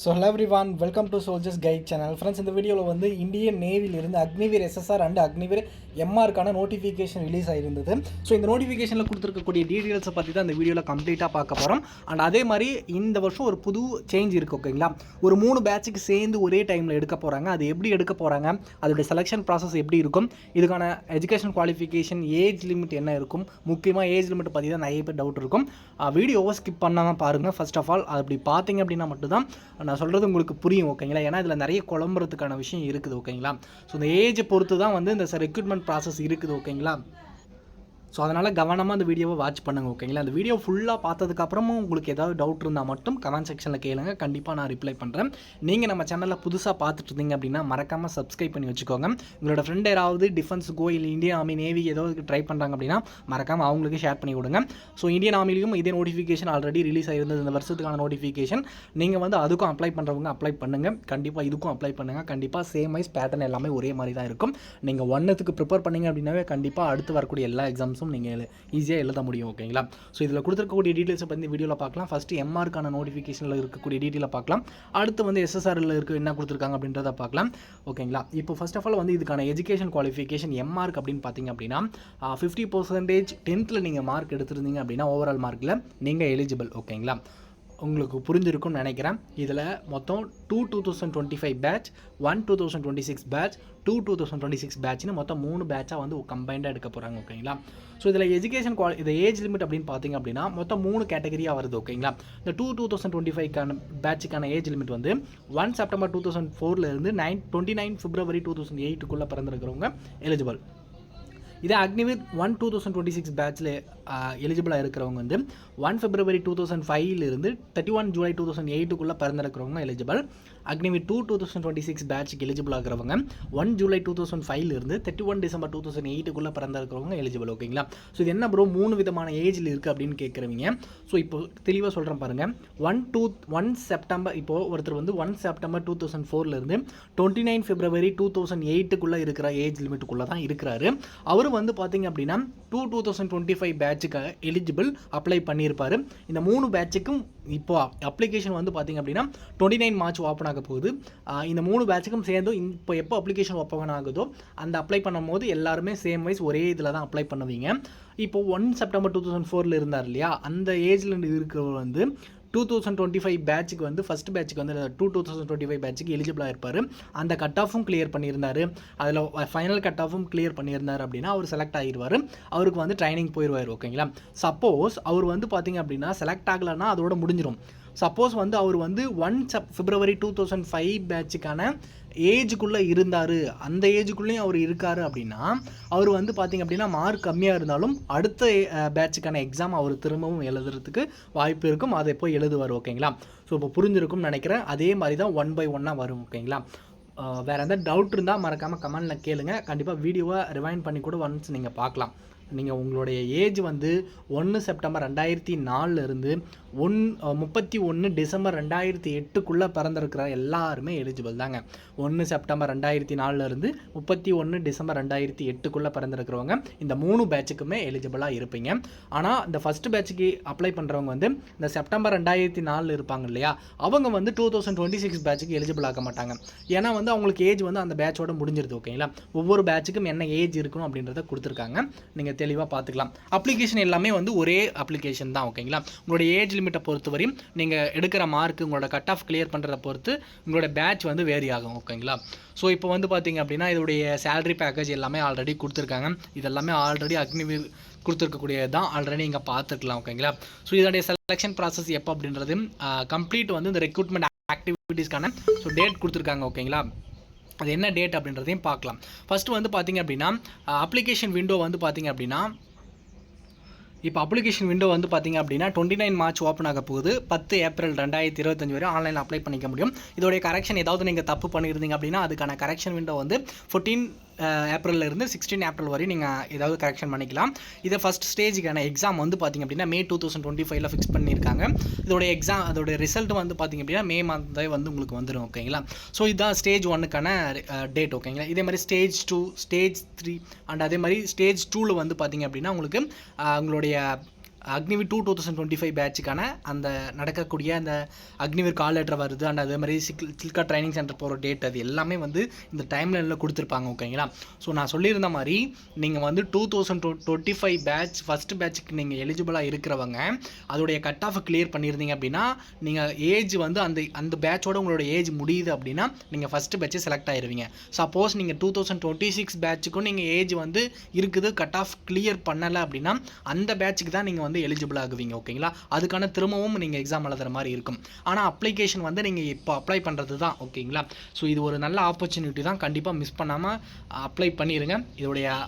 So hello everyone, welcome to Soldiers Guide channel. Friends, இந்த வீடியோவில் வந்து இந்தியன் நேவியில் இருந்து அக்னிவீர் எஸ்எஸ்ஆர் அண்ட் அக்னிவீர் எம்ஆருக்கான நோட்டிஃபிகேஷன் ரிலீஸ் ஆகிருந்தது. ஸோ இந்த நோட்டிஃபிகேஷனில் கொடுத்துருக்கக்கூடிய டீட்டெயில்ஸை பற்றி தான் இந்த வீடியோவில் கம்ப்ளீட்டாக பார்க்க போகிறோம். அண்ட் அதே மாதிரி இந்த வருஷம் ஒரு புது சேஞ்ச் இருக்குது, ஓகேங்களா? ஒரு 3 பேட்சுக்கு சேர்ந்து ஒரே டைமில் எடுக்க போகிறாங்க. அது எப்படி எடுக்க போகிறாங்க, அதோடைய செலெக்ஷன் ப்ராசஸ் எப்படி இருக்கும், இதுக்கான எஜுகேஷன் குவாலிஃபிகேஷன், ஏஜ் லிமிட் என்ன இருக்கும், முக்கியமாக ஏஜ் லிமிட் பற்றி தான் நிறைய பேர் டவுட் இருக்கும். வீடியோவை ஸ்கிப் பண்ணாமல் பாருங்கள். ஃபர்ஸ்ட் ஆஃப் ஆல் அப்படி பார்த்தீங்க அப்படின்னா மட்டும்தான் நான் சொல்கிறது உங்களுக்கு புரியும், ஓகேங்களா? ஏன்னா இதில் நிறைய குழம்புறதுக்கான விஷயம் இருக்குது, ஓகேங்களா? ஸோ இந்த ஏஜை பொறுத்து தான் வந்து இந்த ரெக்ரூட்மெண்ட் ப்ராசஸ் இருக்குது, ஓகேங்களா? ஸோ அதனால் கவனமாக அந்த வீடியோவை வாட்ச் பண்ணுங்கள், ஓகேங்களா? அந்த வீடியோ ஃபுல்லாக பார்த்ததுக்கப்புறமும் உங்களுக்கு ஏதாவது டவுட் இருந்தால் மட்டும் கமெண்ட் செக்ஷனில் கேளுங்க, கண்டிப்பாக நான் ரிப்ளை பண்ணுறேன். நீங்கள் நம்ம சேனலில் புதுசாக பார்த்துட்டு இருந்தீங்க அப்படின்னா மறக்காமல் சப்ஸ்கிரைப் பண்ணி வச்சுக்கோங்க. உங்களோட ஃப்ரெண்ட் யாராவது டிஃபென்ஸுக்கோ இல்லை இந்தியன் ஆர்மி நேவி ஏதோ ட்ரை பண்ணுறாங்க அப்படின்னா மறக்காமல் அவங்களுக்கு ஷேர் பண்ணி கொடுங்க. ஸோ இந்தியன் ஆர்மிலையும் இதே நோட்டிஃபிகேஷன் ஆல்ரெடி ரிலீஸ் ஆகிருந்தது, இந்த வருஷத்துக்கான நோட்டிஃபிகேஷன். நீங்கள் வந்து அதுக்கும் அப்ளை பண்ணுறவங்க அப்ளை பண்ணுங்கள், கண்டிப்பாக இதுக்கும் அப்ளை பண்ணுங்கள். கண்டிப்பாக சேம் வைஸ் பேட்டர்ன் எல்லாமே ஒரே மாதிரி தான் இருக்கும். நீங்கள் ஒன்றுத்துக்கு ப்ரிப்பேர் பண்ணிங்க அப்படின்னாவே கண்டிப்பாக அடுத்து வரக்கூடிய எல்லா எக்ஸாம்ஸும் நீங்கள் ஈஸியாக எழுத முடியும், ஓகேங்களா? ஸோ இதில் கொடுத்துருக்கக்கூடிய டீட்டெயில்ஸை பற்றி வீடியோவில் பார்க்கலாம். ஃபஸ்ட்டு எம்ஆருக்கான நோட்டிஃபிகேஷனில் இருக்கக்கூடிய டீட்டெயிலை பார்க்கலாம். அடுத்து வந்து எஸ்எஸ்ஆரில் இருக்க என்ன கொடுத்துருக்காங்க அப்படின்றத பார்க்கலாம், ஓகேங்களா? இப்போ ஃபர்ஸ்ட் ஆஃப் ஆல் வந்து இதுக்கான எஜுகேஷன் குவாலிஃபிகேஷன் எம்ஆர்க் அப்படின்னு பார்த்தீங்க அப்படின்னா 50% 10th நீங்கள் மார்க் எடுத்திருந்தீங்க அப்படின்னா ஓவரால் மார்க்கில் நீங்கள் எலிஜிபிள், ஓகேங்களா? உங்களுக்கு புரிஞ்சிருக்கும்னு நினைக்கிறேன். இதில் மொத்தம் 2025 பேட்ச், 2026 பேட்ச், 2026 பேட்ச்னு மொத்தம் 3 பேட்சாக வந்து கம்பைண்டாக எடுக்க போகிறாங்க, ஓகேங்களா? ஸோ இதில் எஜுகேஷன் இது ஏஜ் லிமிட் அப்படின்னு பார்த்தீங்க அப்படின்னா மொத்தம் 3 கேட்டகரியாக வருது, ஓகேங்களா? இந்த 2025 பேட்சுக்கான ஏஜ் லிமிட் வந்து 1 செப்டம்பர் 2004 29 பிப்ரவரி 2008 பிறந்திருக்கிறவங்க எலிஜிபிள். இதே அக்னிவீர் 2026 பேட்சில் எலிஜிபிளாக இருக்கிறவங்க வந்து 1 பிப்ரவரி 2005 31 ஜூலை 2008 பிறந்திருக்கிறவங்க எலிஜிபிள். அக்னிவீர் 2026 பேட்சுக்கு எலிஜிபிள் ஆகிறவங்க 1 ஜூலை 2005 31 டிசம்பர் 2008 பிறந்திருக்கிறவங்க எலிஜிபிள், ஓகேங்களா? ஸோ இது என்ன ப்ரோ 3 விதமான ஏஜில் இருக்குது அப்படின்னு கேட்குறவங்க. ஸோ இப்போ தெளிவாக சொல்கிறேன் பாருங்கள். 1 செப்டம்பர் இப்போது ஒருத்தர் வந்து 1 செப்டம்பர் 2004 29 பிப்ரவரி 2008 இருக்கிற ஏஜ் லிமிட்டுக்குள்ளே தான் இருக்கிறாரு. அவர் வந்து பார்த்தீங்க அப்படின்னா 2025 பேட்சுக்கு எலிஜிபிள் அப்ளை பண்ணியிருப்பார். இந்த 3 பேட்சுக்கும் இப்போ அப்ளிகேஷன் வந்து பார்த்தீங்க அப்படின்னா 29 மார்ச் ஓப்பன் ஆக போகுது. இந்த 3 பேட்சுக்கும் சேர்ந்து இப்போ எப்போ அப்ளிகேஷன் ஓப்பன் ஆகுதோ அந்த அப்ளை பண்ணும்போது எல்லாருமே சேம் வைஸ் ஒரே இதில் தான் அப்ளை பண்ணுவீங்க. இப்போ 1 செப்டம்பர் 2004 இருந்தார் இல்லையா, அந்த ஏஜில் இருக்கிறவர் வந்து 2025 பேட்சுக்கு வந்து ஃபஸ்ட் பேட்சுக்கு வந்து 2025 பேட்சுக்கு எலிஜிபிளாக இருப்பார். அந்த கட் ஆஃபும் கிளியர் பண்ணியிருந்தார், அதில் ஃபைனல் கட் ஆஃபும் கிளியர் பண்ணியிருந்தார் அப்படின்னா அவர் செலக்ட் ஆகிடுவார். அவருக்கு வந்து ட்ரைனிங் போயிடுவார், ஓகேங்களா? சப்போஸ் அவர் வந்து பார்த்திங்க அப்படின்னா செலக்ட் ஆகலைன்னா அதோட முடிஞ்சிடும். சப்போஸ் வந்து அவர் வந்து 1 பிப்ரவரி 2005 பேட்சுக்கான ஏஜுக்குள்ளே இருந்தார், அந்த ஏஜுக்குள்ளேயும் அவர் இருக்கார் அப்படின்னா அவர் வந்து பார்த்திங்க அப்படின்னா மார்க் கம்மியாக இருந்தாலும் அடுத்த பேட்சுக்கான எக்ஸாம் அவர் திரும்பவும் எழுதுறதுக்கு வாய்ப்பு இருக்கும். அதை போய் எழுதுவார், ஓகேங்களா? ஸோ இப்போ புரிஞ்சிருக்கும்னு நினைக்கிறேன். அதே மாதிரி தான் 1 by 1 வரும், ஓகேங்களா? வேறு எந்த டவுட் இருந்தால் மறக்காமல் கமெண்டில் கேளுங்க. கண்டிப்பாக வீடியோவை ரிவைண்ட் பண்ணி கூட ஒன்ஸ் நீங்கள் பார்க்கலாம். நீங்கள் உங்களுடைய ஏஜ் வந்து 1 செப்டம்பர் 2004 31 டிசம்பர் 2008 பிறந்திருக்கிற எல்லாருமே எலிஜிபிள் தாங்க. 1 செப்டம்பர் 2004 31 டிசம்பர் 2008 பிறந்திருக்கிறவங்க இந்த 3 பேட்சுக்குமே எலிஜிபிளாக இருப்பீங்க. ஆனால் இந்த ஃபஸ்ட் பேட்சுக்கு அப்ளை பண்ணுறவங்க வந்து இந்த செப்டம்பர் 2004 இருப்பாங்க இல்லையா, அவங்க வந்து 2026 பேட்சுக்கு எலிஜிபிள் ஆக மாட்டாங்க. ஏன்னா வந்து அவங்களுக்கு ஏஜ் வந்து அந்த பேட்சோட முடிஞ்சிருது, ஓகேங்களா? ஒவ்வொரு பேட்சுக்கும் என்ன ஏஜ் இருக்கணும் அப்படின்றத கொடுத்துருக்காங்க, நீங்கள் தெளிவாக பார்த்துக்கலாம். அப்ளிகேஷன் எல்லாமே வந்து ஒரே அப்ளிகேஷன் தான், ஓகேங்களா? உங்களுடைய ஏஜ் லிமிட்டை பொறுத்தவரையும் நீங்கள் எடுக்கிற மார்க் உங்களோட கட் ஆஃப் கிளியர் பண்ணுறத பொறுத்து உங்களோட பேட்ச் வந்து வேரி ஆகும், ஓகேங்களா? ஸோ இப்போ வந்து பார்த்தீங்க அப்படின்னா இதோடைய சேலரி பேக்கேஜ் எல்லாமே ஆல்ரெடி கொடுத்துருக்காங்க. இதெல்லாமே ஆல்ரெடி அக்னிவீர் கொடுத்துருக்கக்கூடியது தான், ஆல்ரெடி நீங்கள் பார்த்துருக்கலாம், ஓகேங்களா? ஸோ இதோடைய செலெக்ஷன் ப்ராசஸ் எப்போ அப்படின்றது கம்ப்ளீட் வந்து இந்த ரெக்ரூட்மெண்ட் ஆக்டிவிட்டீஸ்க்கான டேட் கொடுத்துருக்காங்க, ஓகேங்களா? அது என்ன டேட் அப்படின்றதையும் பார்க்கலாம். ஃபஸ்ட்டு வந்து பார்த்திங்க அப்படின்னா அப்ளிகேஷன் விண்டோ வந்து பார்த்திங்க அப்படின்னா இப்போ அப்ளிகேஷன் விண்டோ வந்து பார்த்திங்க அப்படின்னா 29 மார்ச் ஓப்பன் ஆக போகுது. 10 ஏப்ரல் 2025 வரை ஆன்லைனில் அப்ளை பண்ணிக்க முடியும். இதோடைய கரெக்ஷன் ஏதாவது நீங்கள் தப்பு பண்ணியிருந்தீங்க அப்படின்னா அதுக்கான கரெக்ஷன் விண்டோ வந்து 14 ஏப்ரல்லேருந்து 16 ஏப்ரல் வரை நீங்கள் ஏதாவது கரெக்ஷன் பண்ணிக்கலாம். இதை ஃபஸ்ட் ஸ்டேஜுக்கான எக்ஸாம் வந்து பார்த்திங்க அப்படின்னா மே 2025 ஃபிக்ஸ் பண்ணியிருக்காங்க. அதோடைய ரிசல்ட் வந்து பார்த்திங்க அப்படின்னா மே மந்த் வந்து உங்களுக்கு வந்துடும், ஓகேங்களா? ஸோ இதுதான் ஸ்டேஜ் 1க்கான டேட், ஓகேங்களா? இதே மாதிரி ஸ்டேஜ் 2, ஸ்டேஜ் 3 அண்ட் அதே மாதிரி ஸ்டேஜ் 2ல் வந்து பார்த்திங்க அப்படின்னா உங்களுக்கு உங்களுடைய அக்னிவீர் 2025 பேட்சுக்கான அந்த நடக்கக்கூடிய அந்த அக்னிவீர் கால் லெட்டர் வருது அண்ட் அதே மாதிரி சில்கா ட்ரைனிங் சென்டர் போகிற டேட் அது எல்லாமே வந்து இந்த டைம்லைனில் கொடுத்துருப்பாங்க ஓகேங்களா. ஸோ நான் சொல்லியிருந்த மாதிரி நீங்கள் வந்து 2025 பேட்ச் ஃபஸ்ட்டு பேட்சுக்கு நீங்கள் எலிஜிபிளாக இருக்கிறவங்க அதோடைய கட் ஆஃப் கிளியர் பண்ணியிருந்தீங்க அப்படின்னா நீங்கள் ஏஜ் வந்து அந்த பேட்சோட உங்களோட ஏஜ் முடியுது அப்படின்னா நீங்கள் ஃபஸ்ட்டு பேட்சை செலக்ட் ஆகிருவீங்க. சப்போஸ் நீங்கள் 2026 பேட்சுக்கும் நீங்கள் ஏஜ் வந்து இருக்குது கட் ஆஃப் கிளியர் பண்ணலை அப்படின்னா அந்த பேட்சுக்கு தான் நீங்கள் வந்து எலிஜிபிள் ஆகுவீங்க ஓகேங்களா. அதுக்கான திரும்பவும் நீங்கள் எக்ஸாம் எழுதுற மாதிரி இருக்கும். ஆனால் அப்ளிகேஷன் வந்து நீங்கள் இப்போ அப்ளை பண்ணுறது தான் ஓகேங்களா. ஸோ இது ஒரு நல்ல ஆப்பர்ச்சுனிட்டி தான், கண்டிப்பாக மிஸ் பண்ணாமல் அப்ளை பண்ணிடுங்க. இதோடைய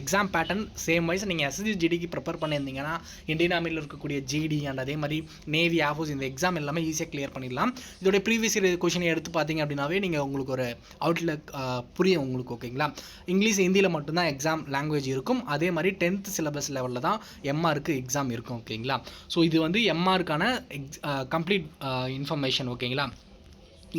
எக்ஸாம் பேட்டர்ன் சேம் வைஸ் நீங்கள் எஸ்எஸ்ஜிடிக்கு ப்ரிப்பேர் பண்ணியிருந்தீங்கன்னா இந்தியன் ஆர்மியில் இருக்கக்கூடிய ஜிடி அண்ட் அதே மாதிரி நேவி ஆஃபோஸ் இந்த எக்ஸாம் எல்லாமே ஈஸியாக கிளியர் பண்ணிடலாம். இதோடைய ப்ரீவியஸ் இயர் கொஷினை எடுத்து பார்த்தீங்க அப்படின்னாவே நீங்கள் உங்களுக்கு ஒரு அவுட்லுக் புரியும் உங்களுக்கு ஓகேங்களா. இங்கிலீஷ் ஹிந்தியில் மட்டும்தான் எக்ஸாம் லாங்குவேஜ் இருக்கும். அதே மாதிரி 10th சிலபஸ் லெவலில் தான் எம்ஆருக்கு எக்ஸாம் இருக்கும் ஓகேங்களா. ஸோ இது வந்து எம்ஆருக்கான கம்ப்ளீட் இன்ஃபர்மேஷன் ஓகேங்களா.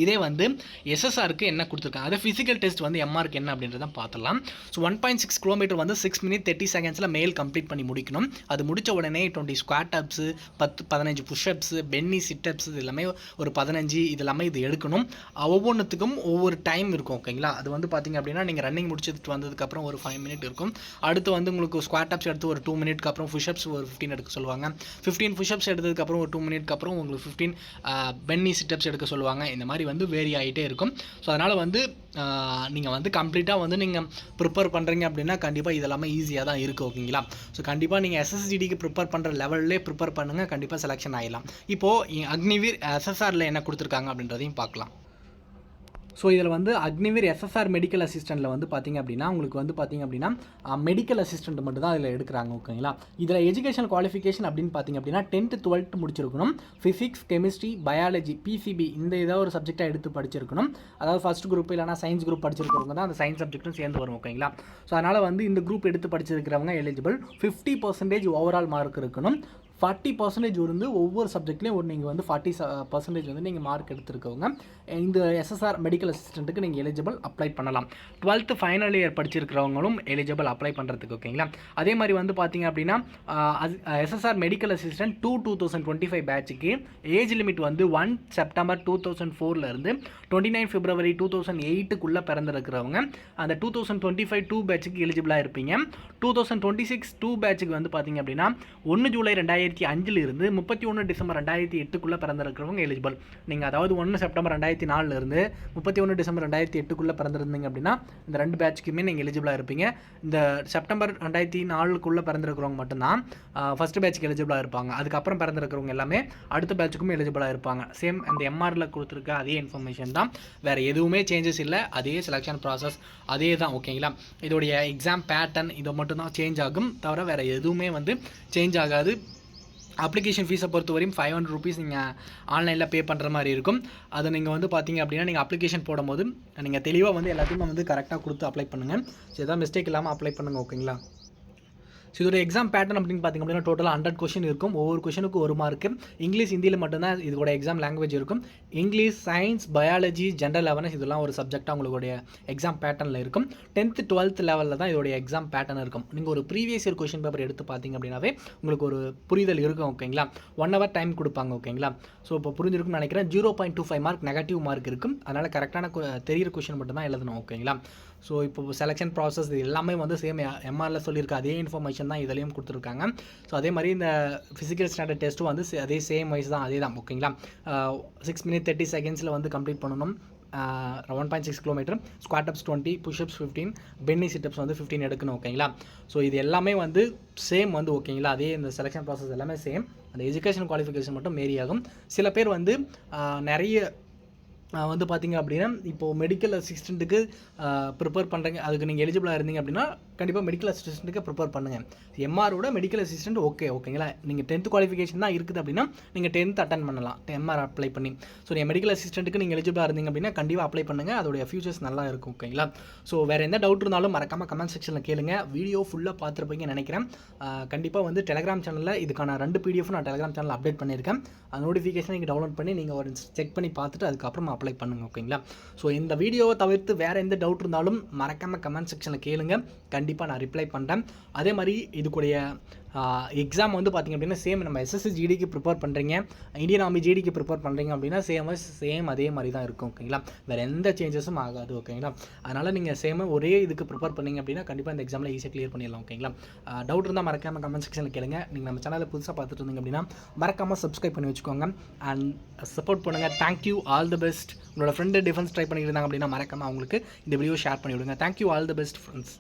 இதே வந்து எஸ்எஸ்ஆருக்கு என்ன கொடுத்துருக்காங்க, அதை ஃபிசிக்கல் டெஸ்ட் வந்து எம்ஆருக்கு என்ன அப்படின்றத பார்த்துலாம். ஸோ 1.6 கிலோமீட்டர் வந்து 6 minutes 30 seconds மேல் கம்ப்ளீட் பண்ணி முடிக்கணும். அது முடித்த உடனே 20 squat ups 15 pushups bent knee situps இது எல்லாமே ஒரு 15 இது எல்லாமே இது எடுக்கணும். ஒவ்வொன்றுத்துக்கும் ஒவ்வொரு டைம் இருக்கும் ஓகேங்களா. அது வந்து பார்த்திங்க அப்படின்னா நீங்கள் ரன்னிங் முடிச்சதுக்கு வந்ததுக்கப்புறம் ஒரு 5 minutes இருக்கும். அடுத்து வந்து உங்களுக்கு ஸ்குவாட் அப்ஸ் எடுத்து ஒரு 2 minutes அப்புறம் புஷ்அப்ஸ் ஒரு 15 எடுக்க சொல்லுவாங்க. 15 புஷ்அப்ஸ் எடுத்ததுக்கப்புறம் ஒரு 2 minutes அப்புறம் உங்களுக்கு 15 பென்னி சிட்டப்ஸ் எடுக்க சொல்லுவாங்க. இந்த மாதிரி வந்து வேரி ஆகிட்டே இருக்கும். ஸோ அதனால் வந்து நீங்கள் வந்து கம்ப்ளீட்டாக வந்து நீங்கள் ப்ரிப்பேர் பண்ணுறீங்க அப்படின்னா கண்டிப்பாக இதெல்லாமே ஈஸியாக தான் இருக்குது ஓகேங்களா. ஸோ கண்டிப்பாக நீங்கள் எஸ்எஸ்ஜிடிக்கு ப்ரிப்பேர் பண்ணுற லெவல்லே ப்ரிப்பேர் பண்ணுங்கள், கண்டிப்பாக செலெக்ஷன் ஆகிடலாம். இப்போது அக்னிவீர் எஸ்எஸ்ஆரில் என்ன கொடுத்துருக்காங்க அப்படின்றதையும் பார்க்கலாம். ஸோ இதில் வந்து அக்னிவீர் எஸ்எஸ்ஆர் மெடிக்கல் அசிஸ்டண்ட்டில் வந்து பார்த்திங்க அப்படின்னா உங்களுக்கு வந்து பார்த்திங்க அப்படின்னா மெடிக்கல் அசிஸ்டண்ட் மட்டும் தான் இதில் எடுக்கிறாங்க ஓகேங்களா. இதில் எஜுகேஷன் குவாலிஃபிகேஷன் அப்படின்னு பார்த்திங்க அப்படின்னா 10th 12th முடிச்சிருக்கணும். ஃபிசிக்ஸ் கெமிஸ்ட்ரி பயாலஜி பிசிபி இந்த ஏதாவது ஒரு சப்ஜெக்டாக எடுத்து படிச்சிருக்கணும். அதாவது ஃபஸ்ட் குரூப் இல்லைனா சயின்ஸ் குரூப் படிச்சிருக்கிறவங்க தான் அந்த சயின்ஸ் சப்ஜெக்ட்டும் சேர்ந்து வரும் ஓகேங்களா. ஸோ அதனால் வந்து இந்த குரூப் எடுத்து படிச்சிருக்கிறவங்க எலிஜிபிள். 50% ஓவரால் மார்க் இருக்கணும். 40% வந்து ஒவ்வொரு சப்ஜெக்ட்லேயும் நீங்கள் வந்து 40% வந்து நீங்கள் மார்க் எடுத்துருக்கவங்க இந்த எஸ்எஸ்ஆர் மெடிக்கல் அசிஸ்டண்ட்டுக்கு நீங்கள் எலிஜிபிள் அப்ளை பண்ணலாம். 12th ஃபைனல் இயர் படிச்சிருக்கிறவங்களும் எலிஜிபிள் அப்ளை பண்ணுறதுக்கு ஓகேங்களா. அதே மாதிரி வந்து பார்த்தீங்க அப்படின்னா எஸ்எஸ்ஆர் மெடிக்கல் அசிஸ்டன்ட் 2025 பேட்சுக்கு ஏஜ் லிமிட் வந்து 1 September 2004 29 February 2008 பிறந்திருக்கிறவங்க அந்த 2025 2 பேட்சுக்கு எலிஜிபிளாக இருப்பீங்க. 2026 2 பேட்சுக்கு வந்து பார்த்தீங்க அப்படின்னா 1 July 2005 இருந்து 31 December 2008 பிறந்திருக்கிறவங்க எலிஜிபிள். நீங்கள் அதாவது 1 September 2004 இருந்து 31 December 2008 பிறந்திருந்தீங்க அப்படின்னா இந்த 2 பேட்சுக்குமே நீங்கள் எலிஜிபிளாக இருப்பீங்க. இந்த செப்டம்பர் 2004 பிறந்திருக்கிறவங்க மட்டும்தான் ஃபஸ்ட் பேட்சுக்கு எலிஜிபிளாக இருப்பாங்க. அதுக்கப்புறம் பிறந்திருக்கிறவங்க எல்லாமே அடுத்த பேட்சுக்கும் எலிஜிபிளாக இருப்பாங்க. சேம் அந்த எம்ஆரில் கொடுத்துருக்க அதே இன்ஃபர்மேஷன் தான், வேறு எதுவுமே சேஞ்சஸ் இல்லை. அதே செலெக்ஷன் ப்ராசஸ் அதே தான் ஓகேங்களா. இதோடைய எக்ஸாம் பேட்டர்ன் இதை மட்டும்தான் சேஞ்ச் ஆகும், தவிர வேறு எதுவுமே வந்து சேஞ்ச் ஆகாது. அப்ளிகேஷன் ஃபீஸை பொறுத்தவரையும் 500 rupees நீங்கள் ஆன்லைனில் பே பண்ணுற மாதிரி இருக்கும். அதை நீங்கள் வந்து பார்த்தீங்க அப்படின்னா நீங்கள் அப்ளிகேஷன் போடும்போது நீங்கள் தெளிவாக வந்து எல்லாத்தையுமே வந்து கரெக்டாக கொடுத்து அப்ளை பண்ணுங்கள். ஸோ எதாவது மிஸ்டேக் இல்லாமல் அப்ளை பண்ணுங்கள் ஓகேங்களா. ஸோ இதோட எக்ஸாம் பேட்டர்ன் அப்படின்னு பார்த்திங்க அப்படின்னா டோட்டலாக 100 கொஷின் இருக்கும். ஒவ்வொரு கொஷனுக்கும் 1 மார்க்கு. இங்கிலீஷ் ஹிந்தியில் மட்டும்தான் இதோட எக்ஸாம் லாங்குவேஜ் இருக்கும். English science biology general awareness இதெல்லாம் ஒரு சப்ஜெக்டாக உங்களுடைய எக்ஸாம் பேட்டர்னில் இருக்கும். 10th 12th லெவலில் தான் இதோடைய எக்ஸாம் பேட்டர்ன் இருக்கும். நீங்கள் ஒரு ப்ரீவியஸ் இயர் கொஷின் பேப்பர் எடுத்து பார்த்தீங்க அப்படின்னாவே உங்களுக்கு ஒரு புரிதல் இருக்கும் ஓகேங்களா. 1 hour டைம் கொடுப்பாங்க ஓகேங்களா. ஸோ இப்போ புரிஞ்சிருக்குன்னு நினைக்கிறேன். 0.25 மார்க் நெகட்டிவ் மார்க் இருக்கும். அதனால் கரெக்டான தெரியிற கொஷின் மட்டும் தான் எழுதணும் ஓகேங்களா. ஸோ இப்போ செலெக்ஷன் ப்ராசஸ் இது எல்லாமே வந்து சேம் எம்ஆரில் சொல்லியிருக்க அதே இன்ஃபர்மேஷன் தான் இதுலேயும் கொடுத்துருக்காங்க. ஸோ அதே மாதிரி இந்த ஃபிசிக்கல் ஸ்டாண்டர்ட் டெஸ்ட்டும் வந்து அதே சேம் வைஸ் தான், அதே தான் ஓகேங்களா. 6 minutes 30 seconds வந்து கம்ப்ளீட் பண்ணணும். 1.6 kilometer squat ups 20 pushups 15 bent knee situps வந்து 15 எடுக்கணும் ஓகேங்களா. ஸோ இது எல்லாமே வந்து சேம் வந்து ஓகேங்களா. அதே இந்த செலெக்ஷன் ப்ராசஸ் எல்லாமே சேம். அந்த எஜுகேஷன் குவாலிஃபிகேஷன் மட்டும் வேரி ஆகும். சில பேர் வந்து நிறைய வந்து பார்த்திங்க அப்படின்னா இப்போது மெடிக்கல் அசிஸ்டண்ட்டுக்கு ப்ரிப்பேர் பண்ணுறீங்க, அதுக்கு நீங்கள் எலிஜிபிளாக இருந்தீங்க அப்படின்னா கண்டிப்பாக மெடிக்கல் அசிஸ்டண்ட்டுக்கு ப்ரிப்பேர் பண்ணுங்கள். எம்ஆரோட மெடிக்கல் அசிஸ்டண்ட் ஓகேங்களா. நீங்கள் 10th குவாலிஃபிகேஷன் தான் இருக்குது அப்படின்னா நீங்கள் 10th அட்டன் பண்ணலாம் எம்ஆர் அப்ளை பண்ணி. ஸோ நீங்கள் மெடிக்கல் அசிஸ்டண்ட்டுக்கு நீங்கள் எலிஜிபிளாக இருந்தீங்க அப்படின்னா கண்டிப்பாக அப்ளை பண்ணுங்கள். அதோடைய ஃபியூச்சர்ஸ் நல்லா இருக்கும் ஓகேங்களா. ஸோ வேறு எந்த டவுட் இருந்தாலும் மறக்காமல் கமெண்ட் செக்ஷனில் கேளுங்க. வீடியோ ஃபுல்லாக பார்த்துருப்பீங்கன்னு நினைக்கிறேன். கண்டிப்பாக வந்து டெலிகிராம் சேனலில் இதுக்கான 2 PDF நான் டெலிகிராம் சேனலில் அப்டேட் பண்ணியிருக்கேன். அந்த நோட்டிஃபிகேஷன் நீங்கள் டவுன்லோட் பண்ணி நீங்கள் ஒரு செக் பண்ணி பார்த்துட்டு அதுக்கப்புறம் அப்ளை பண்ணுங்கள் ஓகேங்களா. ஸோ இந்த வீடியோவை தவிர்த்து வேறு எந்த டவுட் இருந்தாலும் மறக்காமல் கமெண்ட் செக்ஷனில் கேளுங்க. கண்டிப்பாக நான் ரிப்ளை பண்ணுறேன். அதே மாதிரி இதுக்குடைய எக்ஸாம் வந்து பார்த்திங்க அப்படின்னா சேம் நம்ம எஸ்எஸ்சி ஜிடிக்கு ப்ரிப்பேர் பண்ணுறீங்க, இந்தியன் ஆர்மி ஜிடிக்கு ப்ரிப்பேர் பண்ணுறீங்க அப்படின்னா சேம் அதே மாதிரி தான் இருக்கும். ஓகேங்களா, வேறு எந்த சேஞ்சஸும் ஆகாது. ஓகேங்களா, அதனால் நீங்கள் சேம் ஒரே இதுக்கு ப்ரிப்பேர் பண்ணிங்க அப்படின்னா கண்டிப்பாக இந்த எக்ஸாமில் ஈஸியாக கிளியர் பண்ணிடலாம். ஓகேங்களா, டவுட் இருந்தால் மறக்காமல் கமெண்ட் செக்ஷனில் கேளுங்க. நீங்கள் நம்ம சேனலில் புதுசாக பார்த்துட்டு இருந்தீங்க அப்படின்னா மறக்காமல் சப்ஸ்கிரைப் பண்ணி வச்சுக்கோங்க அண்ட் சப்போர்ட் பண்ணுங்கள். Thank you, all the best. உங்களோட ஃப்ரெண்டு டிஃபென்ஸ் ட்ரை பண்ணிட்டு இருந்தாங்க அப்படின்னா மறக்காமல் அவங்களுக்கு இந்த வீடியோ ஷேர் பண்ணி விடுங்க. Thank you, all the best friends.